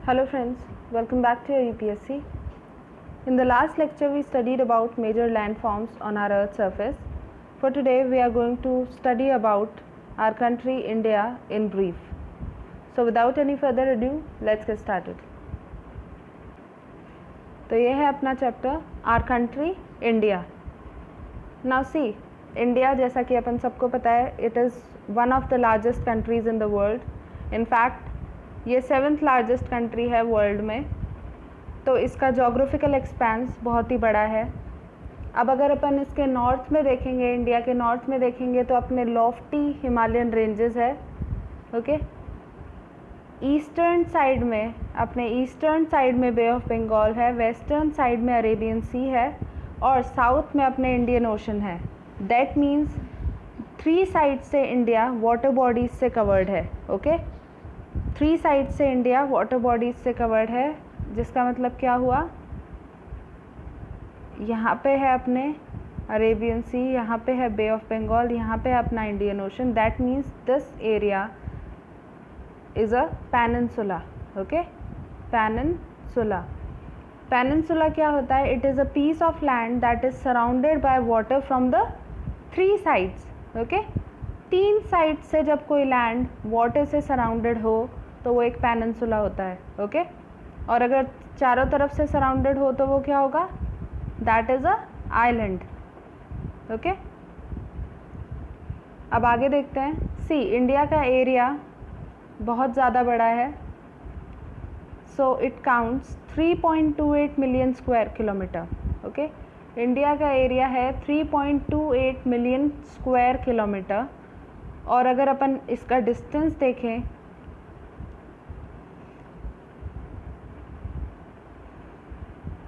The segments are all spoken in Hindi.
Hello friends, welcome back to your UPSC. In the last lecture we studied about major landforms on our earth's surface. For today we are going to study about our country India in brief. So without any further ado, let's get started. तो ये है अपना chapter our country India. Now see India, जैसा कि अपन सबको पता है, it is one of the largest countries in the world. In fact ये 7th लार्जेस्ट कंट्री है वर्ल्ड में. तो इसका जोग्राफिकल एक्सपेंस बहुत ही बड़ा है. अब अगर अपन इसके नॉर्थ में देखेंगे, इंडिया के नॉर्थ में देखेंगे, तो अपने लॉफ्टी हिमालयन रेंजेस है. ओके, ईस्टर्न साइड में, अपने ईस्टर्न साइड में बे ऑफ बंगाल है, वेस्टर्न साइड में अरेबियन सी है और साउथ में अपने इंडियन ओशन है. दैट मीन्स 3 साइड से इंडिया वाटर बॉडीज से कवर्ड है. ओके, 3 साइड से इंडिया वाटर बॉडीज से कवर्ड है, जिसका मतलब क्या हुआ, यहाँ पे है अपने अरेबियन सी, यहाँ पे है बे ऑफ बंगाल, यहाँ पे है अपना Indian Ocean. That means this area is a peninsula. Okay, peninsula. Peninsula क्या होता है? It is a piece of land that is surrounded by water from the 3 sides. Okay, 3 side से जब कोई लैंड वाटर से सराउंडेड हो तो वो एक पेनिनसुला होता है. ओके, और अगर चारों तरफ से सराउंडेड हो तो वो क्या होगा? That is a island. Okay, अब आगे देखते हैं. सी, इंडिया का एरिया बहुत ज़्यादा बड़ा है. So it counts 3.28 million square kilometre. Okay, India का एरिया है 3.28 मिलियन स्क्वायर किलोमीटर. और अगर अपन इसका डिस्टेंस देखें,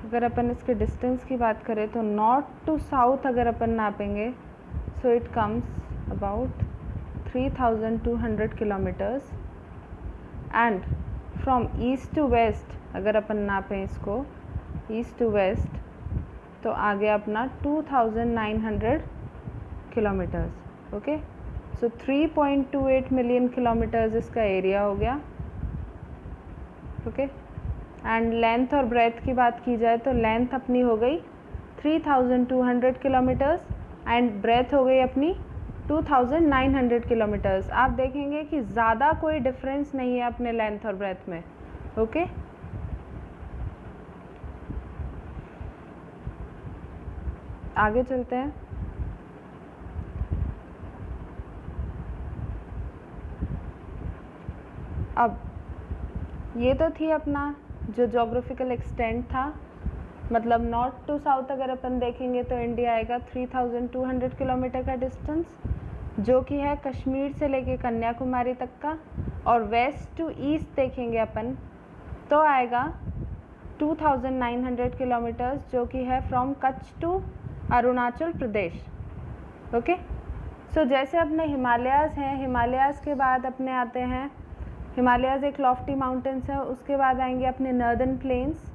अगर अपन इसके डिस्टेंस की बात करें तो नॉर्थ टू साउथ अगर अपन नापेंगे, so it comes about 3200 kilometres. And from east to west अगर अपन नापें इसको ईस्ट टू वेस्ट, तो आगे अपना 2900 किलोमीटर्स. ओके, सो 3.28 मिलियन किलोमीटर्स इसका एरिया हो गया. ओके, एंड लेंथ और ब्रेथ की बात की जाए तो लेंथ अपनी हो गई 3200 किलोमीटर्स एंड ब्रेथ हो गई अपनी 2900 किलोमीटर्स. आप देखेंगे कि ज़्यादा कोई डिफरेंस नहीं है अपने लेंथ और ब्रेथ में. ओके, आगे चलते हैं. अब ये तो थी अपना जो जोग्राफिकल एक्सटेंट था, मतलब नॉर्थ टू साउथ अगर अपन देखेंगे तो इंडिया आएगा 3200 किलोमीटर का डिस्टेंस, जो कि है कश्मीर से लेके कन्याकुमारी तक का. और वेस्ट टू ईस्ट देखेंगे अपन तो आएगा 2900 किलोमीटर्स, जो कि है from Kutch to Arunachal Pradesh. Okay, so जैसे अपने हिमालयाज़ हैं, हिमालयाज़ के बाद अपने आते हैं, हिमालयाज़ एक लॉफ्टी माउंटेन्स है, उसके बाद आएंगे अपने नर्दर्न प्लेन्स.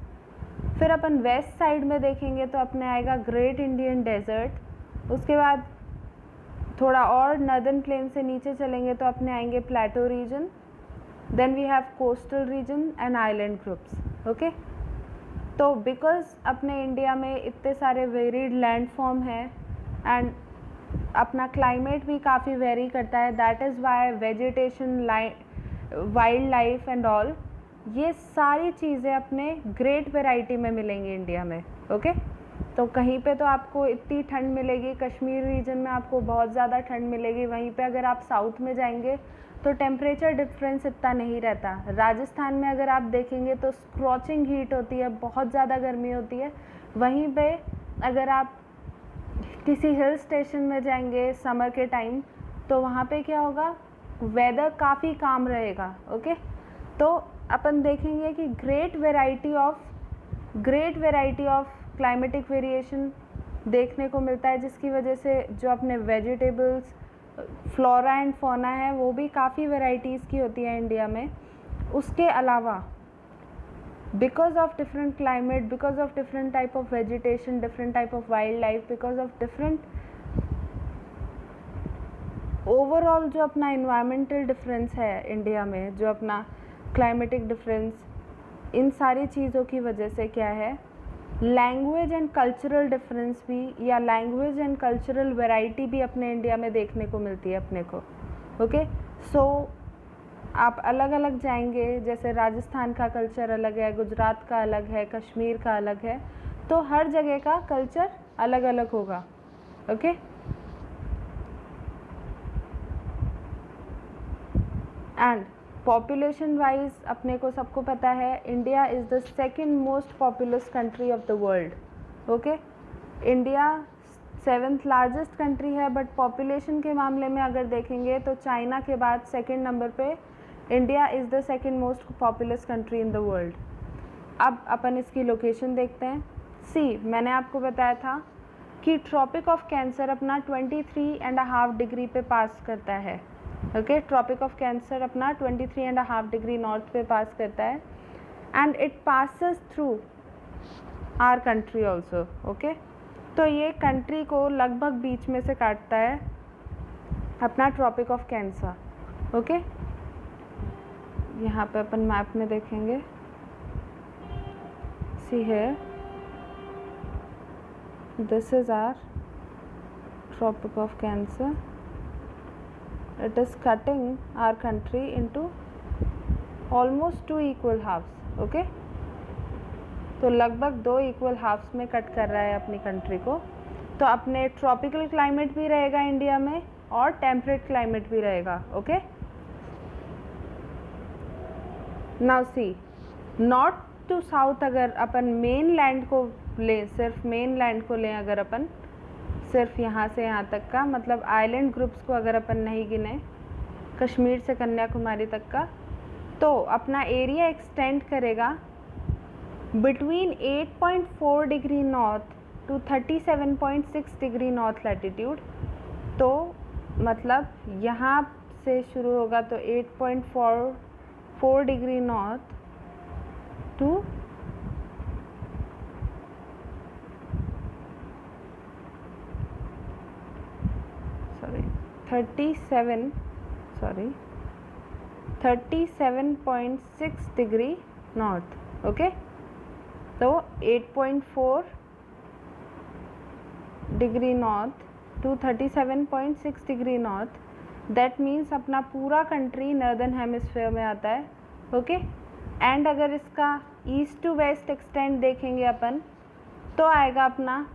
फिर अपन वेस्ट साइड में देखेंगे तो अपने आएगा ग्रेट इंडियन डेजर्ट. उसके बाद थोड़ा और नर्दर्न प्लेन से नीचे चलेंगे तो अपने आएंगे plateau region. Then we have coastal region and island groups. Okay, तो बिकॉज अपने इंडिया में इतने सारे वेरीड लैंड फॉर्म हैं एंड अपना क्लाइमेट भी काफ़ी वेरी करता है, that is why vegetation, wildlife and all, ये सारी चीज़ें अपने ग्रेट वैरायटी में मिलेंगी इंडिया में. ओके, तो कहीं पे तो आपको इतनी ठंड मिलेगी, कश्मीर रीजन में आपको बहुत ज़्यादा ठंड मिलेगी. वहीं पे अगर आप साउथ में जाएंगे तो टेम्परेचर डिफरेंस इतना नहीं रहता. राजस्थान में अगर आप देखेंगे तो स्क्रॉचिंग हीट होती है, बहुत ज़्यादा गर्मी होती है. वहीं पे अगर आप किसी हिल स्टेशन में जाएंगे समर के टाइम, तो वहाँ पे क्या होगा, वेदर काफ़ी काम रहेगा. ओके, तो अपन देखेंगे कि great variety of climatic variation देखने को मिलता है, जिसकी वजह से जो अपने वेजिटेबल्स, फ्लोरा एंड फौना है, वो भी काफ़ी वेराइटीज़ की होती है इंडिया में. उसके अलावा because of different climate, because of different type of vegetation, different type of wild life, because of different overall जो अपना इन्वायरमेंटल डिफरेंस है इंडिया में, जो अपना क्लाइमेटिक डिफरेंस, इन सारी चीज़ों की वजह से क्या है, लैंग्वेज एंड कल्चरल डिफरेंस भी या लैंग्वेज एंड कल्चरल वैरायटी भी अपने इंडिया में देखने को मिलती है अपने को। ओके, सो आप अलग अलग जाएंगे, जैसे राजस्थान का कल्चर अलग है, गुजरात का अलग है, कश्मीर का अलग है, तो हर जगह का कल्चर अलग अलग होगा। ओके, एंड पॉपुलेशन वाइज अपने को सबको पता है India is the second most populous country of the world. Okay, India 7th largest country है, बट पॉपुलेशन के मामले में अगर देखेंगे तो चाइना के बाद सेकंड नंबर पे India is the second most populous country in the world. अब अपन इसकी लोकेशन देखते हैं। सी, मैंने आपको बताया था कि ट्रॉपिक ऑफ कैंसर अपना 23.5 डिग्री पे पास करता है। ओके, ट्रॉपिक ऑफ कैंसर अपना 23.5 डिग्री नॉर्थ पे पास करता है, and it passes through our country also. Okay, तो ये कंट्री को लगभग बीच में से काटता है अपना ट्रॉपिक ऑफ कैंसर। ओके, यहाँ पे अपन मैप में देखेंगे, सी है, this is our Tropic of Cancer, it is cutting our country into almost 2 equal halves। Okay, तो लगभग 2 इक्वल हाफ्स में कट कर रहा है अपनी कंट्री को। तो अपने ट्रॉपिकल क्लाइमेट भी रहेगा इंडिया में और टेम्परेट क्लाइमेट भी रहेगा। Okay, now see, north to south अगर अपन मेन लैंड को लें, सिर्फ मेन लैंड को लें अगर अपन, सिर्फ यहाँ से यहाँ तक का, मतलब आइलैंड ग्रुप्स को अगर अपन नहीं गिने, कश्मीर से कन्याकुमारी तक का, तो अपना एरिया एक्सटेंड करेगा between 8.4 degree north to 37.6 degree north latitude. तो मतलब यहाँ से शुरू होगा तो 8.4 degree north to 37.6 degree north. Okay, तो 8.4 degree north to 37.6 degree north, that means अपना पूरा कंट्री नॉर्दर्न हेमिस्फीयर में आता है। ओके, एंड अगर इसका ईस्ट टू वेस्ट एक्सटेंड देखेंगे अपन तो आएगा अपना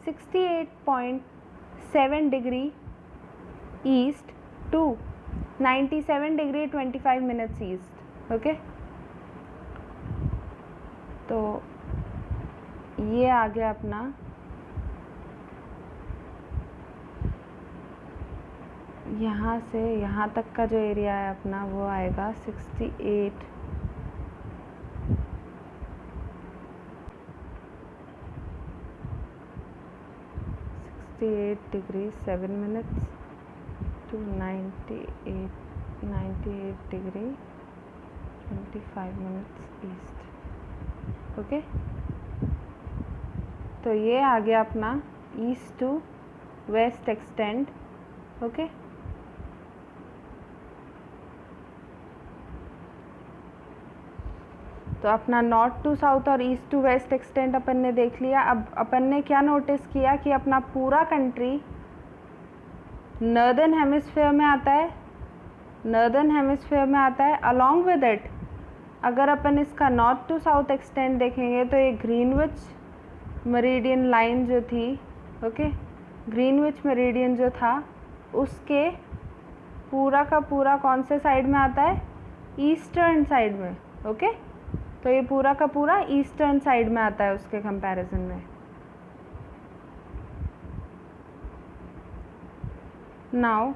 68.7 degree east to 97 degree 25 minutes east. Okay, तो ये आ गया अपना यहाँ से यहाँ तक का जो एरिया है अपना वो आएगा 68 degree 7 minutes to 98 degree 25 minutes east. Okay, तो ये आ गया अपना east to west extend. Okay, तो अपना नॉर्थ टू साउथ और ईस्ट टू वेस्ट एक्सटेंड अपन ने देख लिया। अब अपन ने क्या नोटिस किया कि अपना पूरा कंट्री नॉर्दर्न हेमिस्फीयर में आता है, नॉर्दर्न हेमिस्फीयर में आता है। अलॉन्ग विद इट अगर अपन इसका नॉर्थ टू साउथ एक्सटेंड देखेंगे तो ये ग्रीनविच मेरिडियन लाइन जो थी, ओके, ग्रीनविच मेरिडियन जो था उसके पूरा का पूरा कौन से साइड में आता है, ईस्टर्न साइड में। ओके, तो ये पूरा का पूरा ईस्टर्न साइड में आता है उसके कंपैरिजन में। नाउ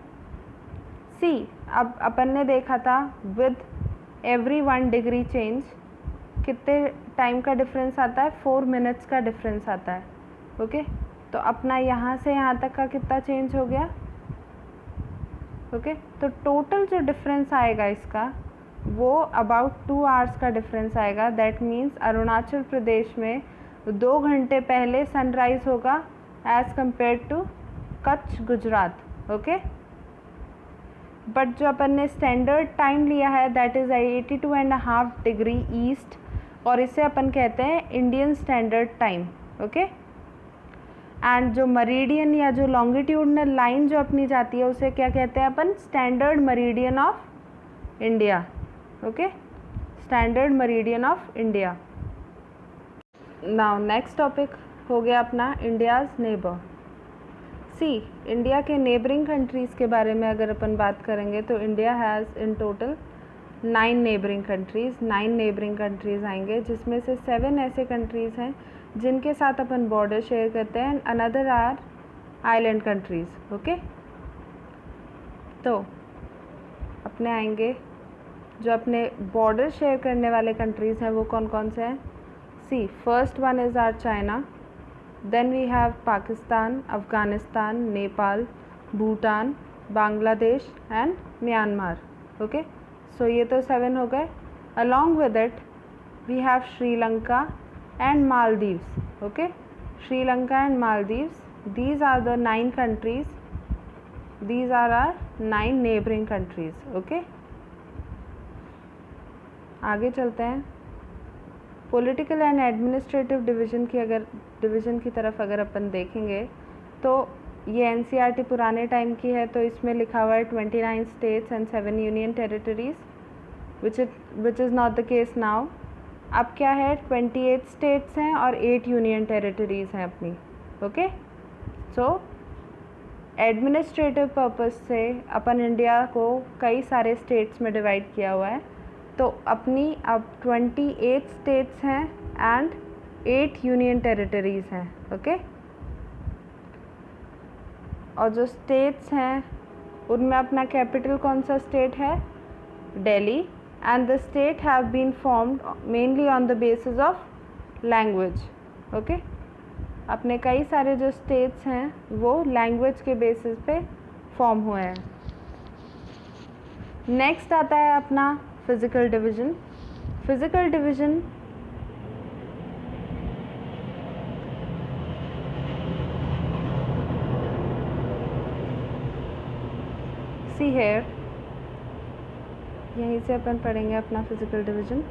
सी, अब अपन ने देखा था विद एवरी 1 डिग्री चेंज कितने टाइम का डिफरेंस आता है, 4 मिनट्स का डिफरेंस आता है। ओके, तो अपना यहाँ से यहाँ तक का कितना चेंज हो गया। ओके, तो टोटल जो डिफरेंस आएगा इसका वो अबाउट 2 आवर्स का डिफरेंस आएगा। दैट मीन्स अरुणाचल प्रदेश में 2 घंटे पहले सनराइज होगा as compared to Kutch Gujarat. Okay, but जो अपन ने स्टैंडर्ड टाइम लिया है दैट इज़ 82.5 डिग्री ईस्ट और इसे अपन कहते हैं Indian standard time. Okay, and जो मरीडियन या जो लॉन्गिट्यूडनल लाइन जो अपनी जाती है उसे क्या कहते हैं अपन? Standard meridian of India. Okay, standard meridian of India. Now next topic हो गया अपना इंडियाज़ नेबर। सी, इंडिया के नेबरिंग कंट्रीज़ के बारे में अगर अपन बात करेंगे तो India has in total 9 neighbouring countries. 9 neighbouring countries आएंगे, जिसमें से 7 ऐसे कंट्रीज़ हैं जिनके साथ अपन बॉर्डर शेयर करते हैं, another are island countries. Okay, तो अपने आएंगे जो अपने बॉर्डर शेयर करने वाले कंट्रीज़ हैं वो कौन कौन से हैं? See, first one is are China, then we have Pakistan, Afghanistan, Nepal, Bhutan, Bangladesh and Myanmar. Okay, so ये तो 7 हो गए। Along with it we have Sri Lanka and Maldives. Okay, Sri Lanka and Maldives, these are the 9 countries, these are our 9 neighboring countries. Okay, आगे चलते हैं। पॉलिटिकल एंड एडमिनिस्ट्रेटिव डिवीज़न की तरफ अगर अपन देखेंगे तो ये एनसीईआरटी पुराने टाइम की है, तो इसमें लिखा हुआ है 29 states and 7 union territories, which is not the case now. अब क्या है, 28 स्टेट्स हैं और 8 यूनियन टेरिटरीज़ हैं अपनी। ओके, सो एडमिनिस्ट्रेटिव पर्पस से अपन इंडिया को कई सारे स्टेट्स में डिवाइड किया हुआ है, तो अपनी अब 28 स्टेट्स हैं एंड 8 यूनियन टेरिटरीज़ हैं। ओके, और जो स्टेट्स हैं उनमें अपना कैपिटल कौन सा स्टेट है? Delhi, and the state have been formed mainly on the basis of language. Okay, अपने कई सारे जो स्टेट्स हैं वो लैंग्वेज के बेसिस पे फॉर्म हुए हैं। नेक्स्ट आता है अपना physical division. Physical division see here, यहीं से अपन पढ़ेंगे अपना फिज़िकल डिवीज़न।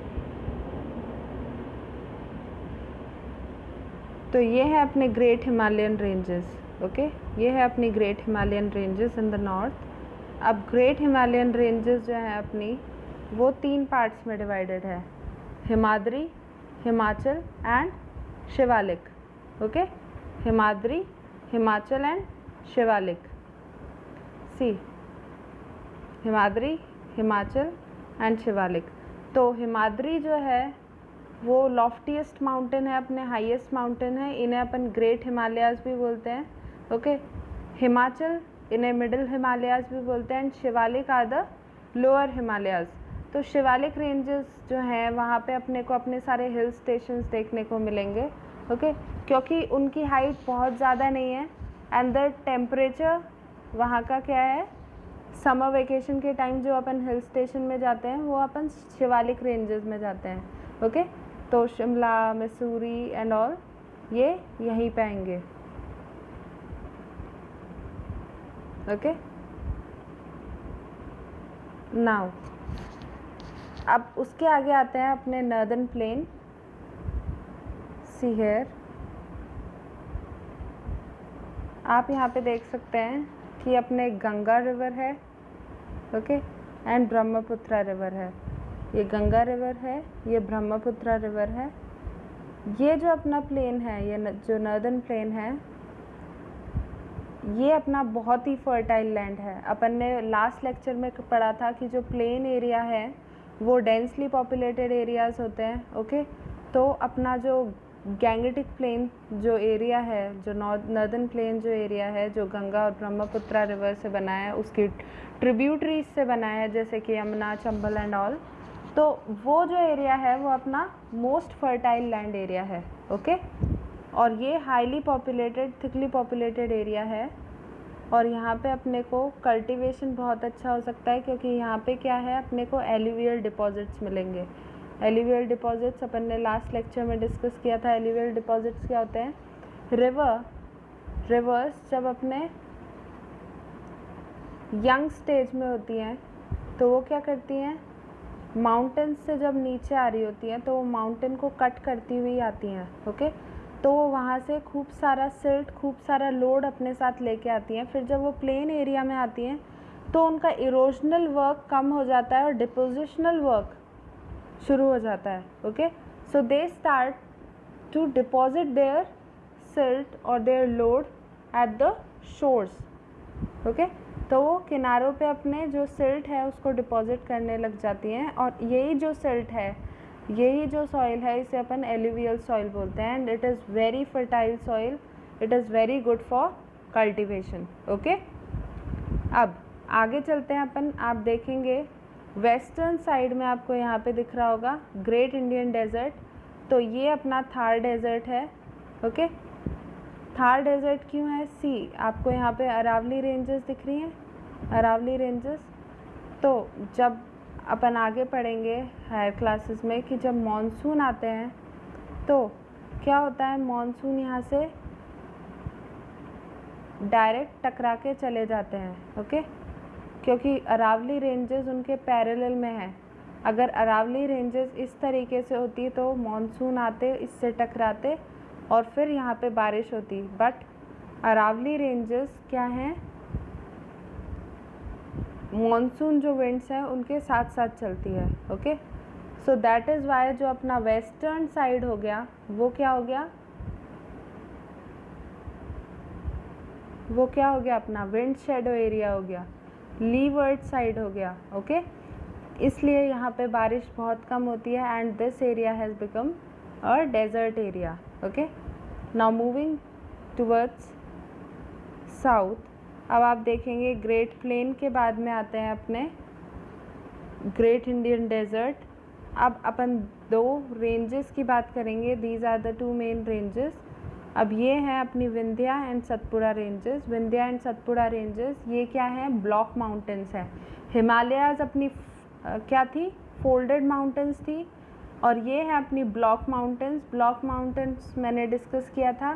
तो ये है अपने ग्रेट हिमालयन रेंजेस। ओके, ये है अपनी great Himalayan ranges in the north. अब ग्रेट हिमालयन रेंजेस जो है अपनी वो 3 पार्ट्स में डिवाइडेड है, Himadri, Himachal and Shivalik. Okay, Himadri, Himachal and Shivalik. See, Himadri, Himachal and Shivalik. तो हिमाद्री जो है वो लॉफ्टीएस्ट माउंटेन है, अपने हाईएस्ट माउंटेन है, इन्हें अपन ग्रेट हिमालयाज़ भी बोलते हैं। ओके, हिमाचल इन्हें मिडिल हिमालयाज़ भी बोलते हैं, and Shivalik are the lower Himalayas. तो शिवालिक रेंजेस जो हैं वहाँ पे अपने को अपने सारे हिल स्टेशंस देखने को मिलेंगे। ओके, क्योंकि उनकी हाइट बहुत ज़्यादा नहीं है एंड द टेम्परेचर वहाँ का क्या है, समर वेकेशन के टाइम जो अपन हिल स्टेशन में जाते हैं वो अपन शिवालिक रेंजेस में जाते हैं। ओके, तो शिमला, मसूरी एंड ऑल ये यहीं पे आएंगे। ओके, नाउ अब उसके आगे आते हैं अपने नर्दर्न प्लेन। सी हेयर, आप यहाँ पे देख सकते हैं कि अपने गंगा रिवर है। ओके, एंड ब्रह्मपुत्रा रिवर है। ये गंगा रिवर है, ये ब्रह्मपुत्रा रिवर है। ये जो अपना प्लेन है, ये जो नर्दर्न प्लेन है, ये अपना बहुत ही फर्टाइल लैंड है। अपन ने लास्ट लेक्चर में पढ़ा था कि जो प्लेन एरिया है वो डेंसली पॉपुलेटेड एरियाज़ होते हैं। ओके, तो अपना जो गैंगेटिक प्लेन जो एरिया है, जो नर्दर्न प्लेन जो एरिया है, जो गंगा और ब्रह्मपुत्रा रिवर से बना है, उसकी ट्रिब्यूटरीज से बना है, जैसे कि यमुना, चंबल एंड ऑल, तो वो जो एरिया है वो अपना मोस्ट फर्टाइल लैंड एरिया है। ओके, और ये highly populated, thickly populated area है, और यहाँ पे अपने को कल्टीवेशन बहुत अच्छा हो सकता है, क्योंकि यहाँ पे क्या है, अपने को एलुवियल डिपॉजिट्स मिलेंगे। एलुवियल डिपॉजिट्स अपन ने लास्ट लेक्चर में डिस्कस किया था। एलुवियल डिपॉजिट्स क्या होते हैं? रिवर्स जब अपने यंग स्टेज में होती हैं तो वो क्या करती हैं, माउंटेन से जब नीचे आ रही होती हैं तो वो माउंटेन को कट करती हुई आती हैं, ओके। तो वो वहाँ से खूब सारा सिल्ट, खूब सारा लोड अपने साथ लेके आती हैं। फिर जब वो प्लेन एरिया में आती हैं तो उनका इरोजनल वर्क कम हो जाता है और डिपोजिशनल वर्क शुरू हो जाता है, okay. So they start to deposit their silt और their load at the shores, okay. तो वो किनारों पे अपने जो सिल्ट है उसको डिपॉजिट करने लग जाती हैं, और यही जो सिल्ट है, यही जो सॉइल है, इसे अपन एलुवियल सॉइल बोलते हैं। And it is very fertile soil, it is very good for cultivation, okay. अब आगे चलते हैं अपन। आप देखेंगे वेस्टर्न साइड में आपको यहाँ पे दिख रहा होगा ग्रेट इंडियन डेजर्ट। तो ये अपना थार डेजर्ट है, ओके। थार डेजर्ट क्यों है? सी, आपको यहाँ पे अरावली रेंजेस दिख रही हैं, अरावली रेंजेस। तो जब अपन आगे पढ़ेंगे हायर क्लासेस में कि जब मॉनसून आते हैं तो क्या होता है, मॉनसून यहाँ से डायरेक्ट टकरा के चले जाते हैं, ओके। क्योंकि अरावली रेंजेस उनके पैरेलल में है। अगर अरावली रेंजेस इस तरीके से होती तो मॉनसून आते, इससे टकराते और फिर यहाँ पे बारिश होती। बट अरावली रेंजेस क्या हैं, मॉनसून जो विंड्स हैं उनके साथ साथ चलती है, okay. So that is Y जो अपना वेस्टर्न साइड हो गया वो क्या हो गया, वो क्या हो गया, अपना विंड शेडो एरिया हो गया, लीवर्ड साइड हो गया, ओके। इसलिए यहाँ पे बारिश बहुत कम होती है and this area has become a desert area, okay. Now moving towards south. अब आप देखेंगे ग्रेट प्लेन के बाद में आते हैं अपने ग्रेट इंडियन डेजर्ट। अब अपन दो रेंजेस की बात करेंगे, these are the two main ranges. अब ये हैं अपनी Vindhya and Satpura ranges. Vindhya and Satpura ranges ये क्या है, ब्लॉक माउंटेन्स हैं। हिमालयाज़ अपनी क्या थी, फोल्डेड माउंटेन्स थी, और ये है अपनी ब्लॉक माउंटेन्स। ब्लॉक माउंटेन्स मैंने डिस्कस किया था,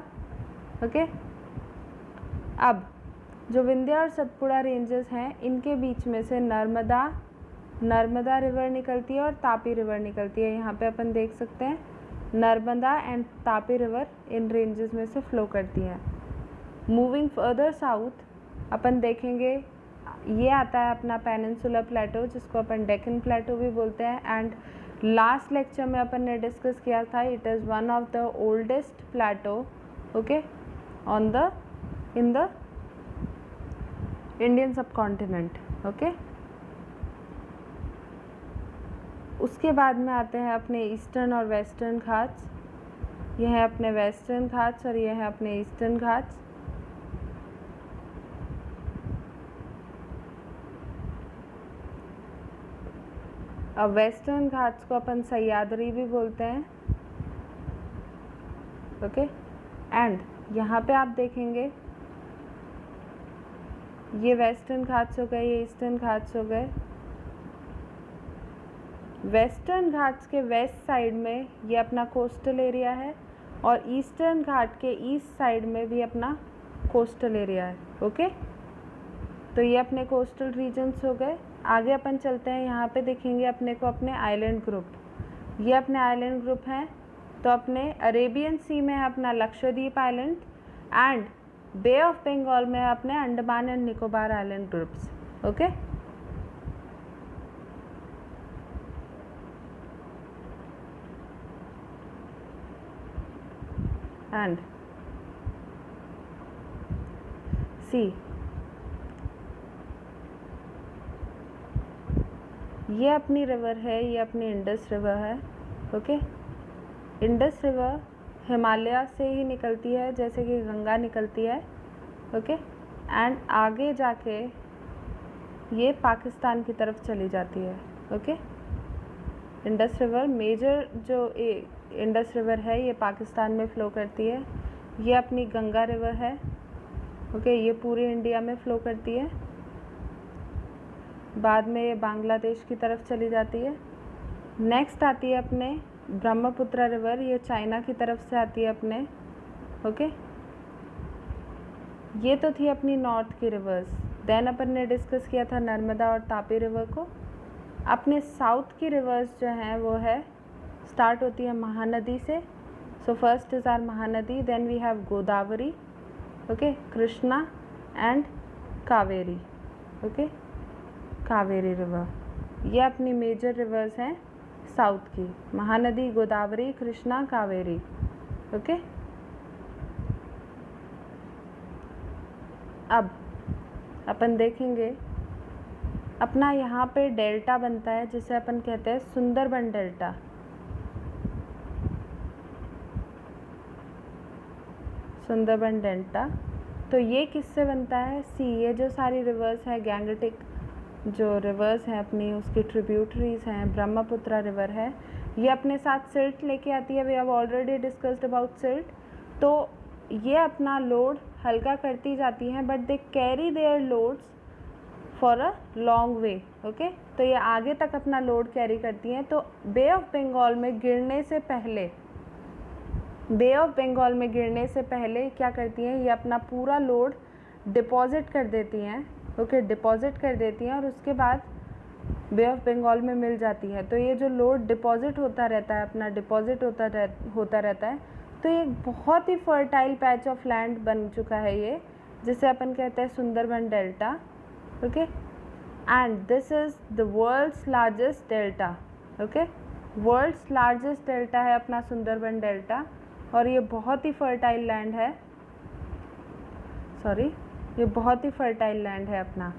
ओके। अब जो विंध्या और सतपुड़ा रेंजेस हैं इनके बीच में से नर्मदा रिवर निकलती है और तापी रिवर निकलती है। यहाँ पे अपन देख सकते हैं Narmada and Tapi river in ranges में से फ्लो करती हैं। मूविंग फर्दर साउथ अपन देखेंगे ये आता है अपना पेनिनसुलर प्लेटो, जिसको अपन डेक्कन प्लेटो भी बोलते हैं। एंड लास्ट लेक्चर में अपन ने डिस्कस किया था, it is one of the oldest plateau, okay, on the in the Indian subcontinent, okay. उसके बाद में आते हैं अपने ईस्टर्न और वेस्टर्न घाट्स। ये है अपने वेस्टर्न घाट्स और ये है अपने ईस्टर्न घाट्स। अब वेस्टर्न घाट्स को अपन सह्याद्री भी बोलते हैं, ओके। एंड यहाँ पे आप देखेंगे ये वेस्टर्न घाट्स हो गए, ये ईस्टर्न घाट्स हो गए। वेस्टर्न घाट्स के वेस्ट साइड में ये अपना कोस्टल एरिया है और ईस्टर्न घाट के ईस्ट साइड में भी अपना कोस्टल एरिया है, ओके। तो ये अपने कोस्टल रीजन्स हो गए। आगे अपन चलते हैं, यहाँ पे देखेंगे अपने को अपने आइलैंड ग्रुप। ये अपने आइलैंड ग्रुप हैं। तो अपने अरेबियन सी में है अपना Lakshadweep island and bay of Bengal में है अपने Andaman and Nicobar island groups, okay. And see, ये अपनी रिवर है, ये अपनी इंडस रिवर है, ओके। इंडस रिवर हिमालय से ही निकलती है जैसे कि गंगा निकलती है, ओके। एंड आगे जाके ये पाकिस्तान की तरफ चली जाती है, ओके। इंडस रिवर मेजर जो इंडस रिवर है ये पाकिस्तान में फ़्लो करती है। ये अपनी गंगा रिवर है, ओके, ये पूरे इंडिया में फ़्लो करती है। बाद में ये बांग्लादेश की तरफ चली जाती है। नेक्स्ट आती है अपने ब्रह्मपुत्र रिवर, ये चाइना की तरफ से आती है अपने, ओके। ये तो थी अपनी नॉर्थ की रिवर्स। देन अपन ने डिस्कस किया था नर्मदा और तापी रिवर को। अपने साउथ की रिवर्स जो हैं वो है स्टार्ट होती है महानदी से. So first is our Mahanadi, then we have Godavari, okay, Krishna and Kaveri. Okay, Kaveri river, ये अपनी मेजर रिवर्स हैं साउथ की. महानदी, गोदावरी, कृष्णा, कावेरी. ओके, अब अपन देखेंगे अपना यहाँ पे डेल्टा बनता है जिसे अपन कहते हैं सुंदरबन डेल्टा. सुंदरबन डेल्टा, तो ये किससे बनता है? सी, ये जो सारी रिवर्स है, गैंगेटिक जो रिवर्स हैं अपनी, उसकी ट्रिब्यूटरीज हैं, ब्रह्मपुत्रा रिवर है, ये अपने साथ सिल्ट लेके आती है. We have already discussed about silt. तो ये अपना लोड हल्का करती जाती हैं, but they carry their loads for a long way. Okay, तो ये आगे तक अपना लोड कैरी करती हैं. तो बे ऑफ बंगाल में गिरने से पहले, बे ऑफ बंगाल में गिरने से पहले क्या करती हैं, ये अपना पूरा लोड डिपॉजिट कर देती हैं. ओके, डिपॉजिट कर देती हैं और उसके बाद बे ऑफ बंगाल में मिल जाती है. तो ये जो लोड डिपॉजिट होता रहता है, अपना डिपॉजिट होता रहता है, तो ये बहुत ही फर्टाइल पैच ऑफ लैंड बन चुका है ये, जिसे अपन कहते हैं Sundarban delta. Okay, and this is the world's largest delta. Okay, world's largest delta है अपना सुंदरबन डेल्टा, और ये बहुत ही फर्टाइल लैंड है. सॉरी, ये बहुत ही फर्टाइल लैंड है अपना.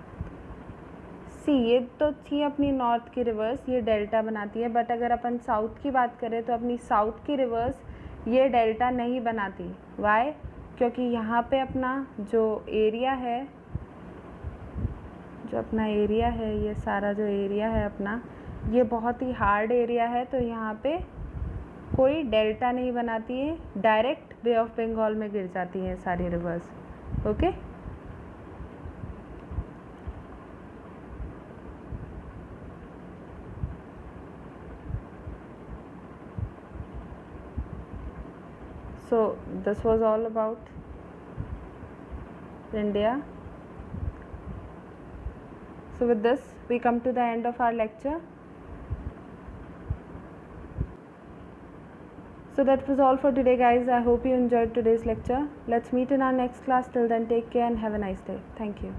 सी, ये तो थी अपनी नॉर्थ की रिवर्स, ये डेल्टा बनाती है. बट अगर अपन साउथ की बात करें तो अपनी साउथ की रिवर्स ये डेल्टा नहीं बनाती. वाई? क्योंकि यहाँ पे अपना जो एरिया है, जो अपना एरिया है, ये सारा जो एरिया है अपना, ये बहुत ही हार्ड एरिया है. तो यहाँ पे कोई डेल्टा नहीं बनाती है, डायरेक्ट बे ऑफ बंगाल में गिर जाती हैं सारी reverse. Okay, so this was all about India. So with this we come to the end of our lecture. So that was all for today, guys. I hope you enjoyed today's lecture. Let's meet in our next class. Till then, take care and have a nice day. Thank you.